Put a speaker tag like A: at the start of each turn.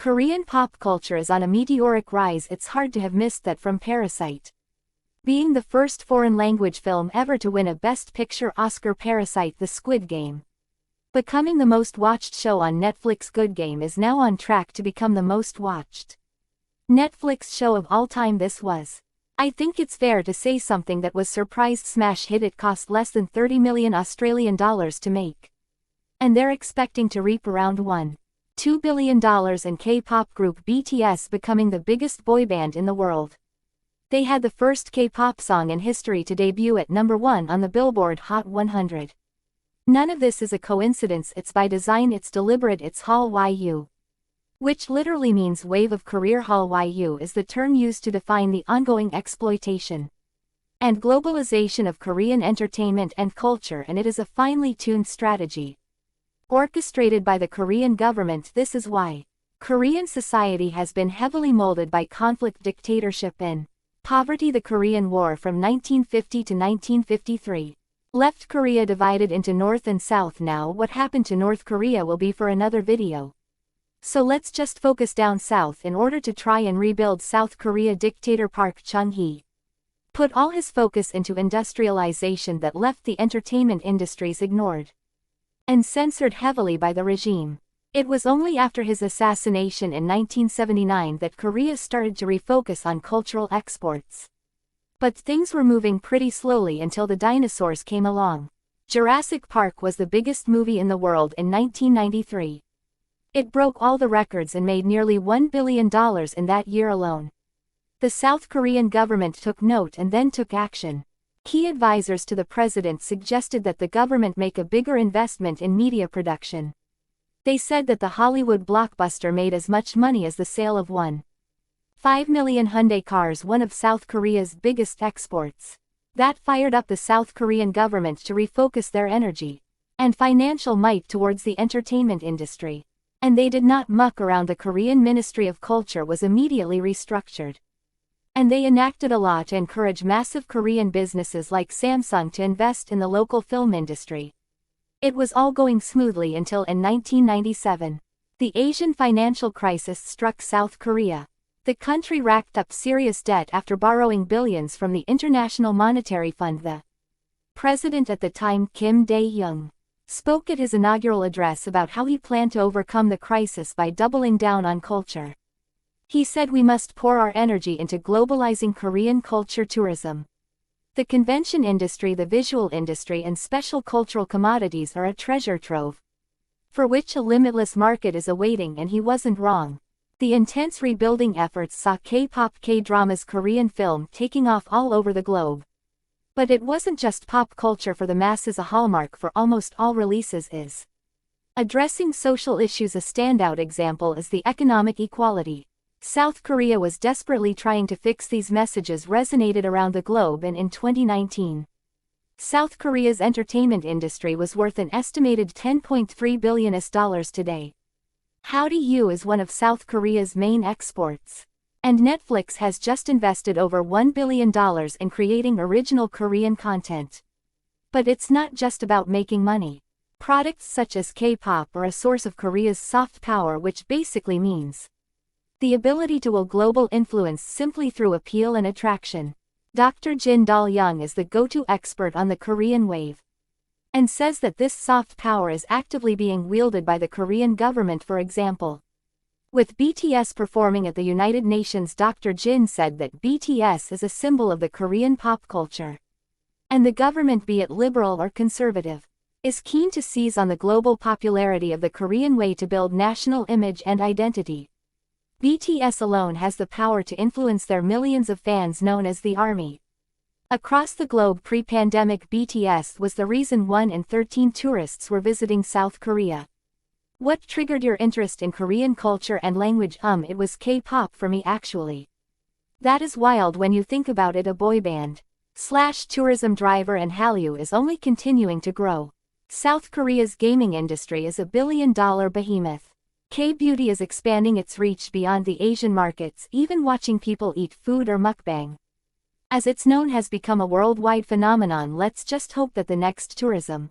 A: Korean pop culture is on a meteoric rise. It's hard to have missed that from Parasite. Being the first foreign language film ever to win a Best Picture Oscar, Parasite: The Squid Game. Becoming the most watched show on Netflix, Good Game is now on track to become the most watched Netflix show of all time. This was, I think it's fair to say, something that was surprised smash hit. It cost less than 30 million Australian dollars to make. And they're expecting to reap around $1.2 billion, in K-pop group BTS becoming the biggest boy band in the world. They had the first K-pop song in history to debut at #1 on the Billboard Hot 100. None of this is a coincidence, it's by design, it's deliberate, it's halyu, which literally means wave of career. Halyu is the term used to define the ongoing exploitation and globalization of Korean entertainment and culture, and it is a finely tuned strategy orchestrated by the Korean government. This is why Korean society has been heavily molded by conflict, dictatorship, and poverty. The Korean War from 1950 to 1953 left Korea divided into North and South. Now, what happened to North Korea will be for another video. So let's just focus down south in order to try and rebuild South Korea. Dictator Park Chung-hee put all his focus into industrialization that left the entertainment industries ignored and censored heavily by the regime. It was only after his assassination in 1979 that Korea started to refocus on cultural exports. But things were moving pretty slowly until the dinosaurs came along. Jurassic Park was the biggest movie in the world in 1993. It broke all the records and made nearly $1 billion in that year alone. The South Korean government took note and then took action. Key advisors to the president suggested that the government make a bigger investment in media production. They said that the Hollywood blockbuster made as much money as the sale of 1.5 million Hyundai cars, one of South Korea's biggest exports. That fired up the South Korean government to refocus their energy and financial might towards the entertainment industry. And they did not muck around. The Korean Ministry of Culture was immediately restructured. And they enacted a law to encourage massive Korean businesses like Samsung to invest in the local film industry. It was all going smoothly until in 1997, the Asian financial crisis struck South Korea. The country racked up serious debt after borrowing billions from the International Monetary Fund. The president at the time, Kim Dae-jung, spoke at his inaugural address about how he planned to overcome the crisis by doubling down on culture. He said, "We must pour our energy into globalizing Korean culture tourism. The convention industry, the visual industry, and special cultural commodities are a treasure trove for which a limitless market is awaiting," and he wasn't wrong. The intense rebuilding efforts saw K-pop, K-dramas, Korean film taking off all over the globe. But it wasn't just pop culture for the masses. A hallmark for almost all releases is addressing social issues. A standout example is the economic equality. South Korea was desperately trying to fix these messages resonated around the globe, and in 2019, South Korea's entertainment industry was worth an estimated $10.3 billion today. Halyu is one of South Korea's main exports. And Netflix has just invested over $1 billion in creating original Korean content. But it's not just about making money. Products such as K-pop are a source of Korea's soft power, which basically means the ability to wield global influence simply through appeal and attraction. Dr. Jin Dal-young is the go-to expert on the Korean wave, and says that this soft power is actively being wielded by the Korean government. For example, with BTS performing at the United Nations, Dr. Jin said that BTS is a symbol of the Korean pop culture. And the government, be it liberal or conservative, is keen to seize on the global popularity of the Korean way to build national image and identity. BTS alone has the power to influence their millions of fans known as the ARMY. Across the globe pre-pandemic, BTS was the reason 1 in 13 tourists were visiting South Korea. What triggered your interest in Korean culture and language? It was K-pop for me, actually. That is wild when you think about it. A boy band / tourism driver, and Halyu is only continuing to grow. South Korea's gaming industry is a billion-dollar behemoth. K-beauty is expanding its reach beyond the Asian markets. Even watching people eat food, or mukbang, as it's known, has become a worldwide phenomenon. Let's just hope that the next tourism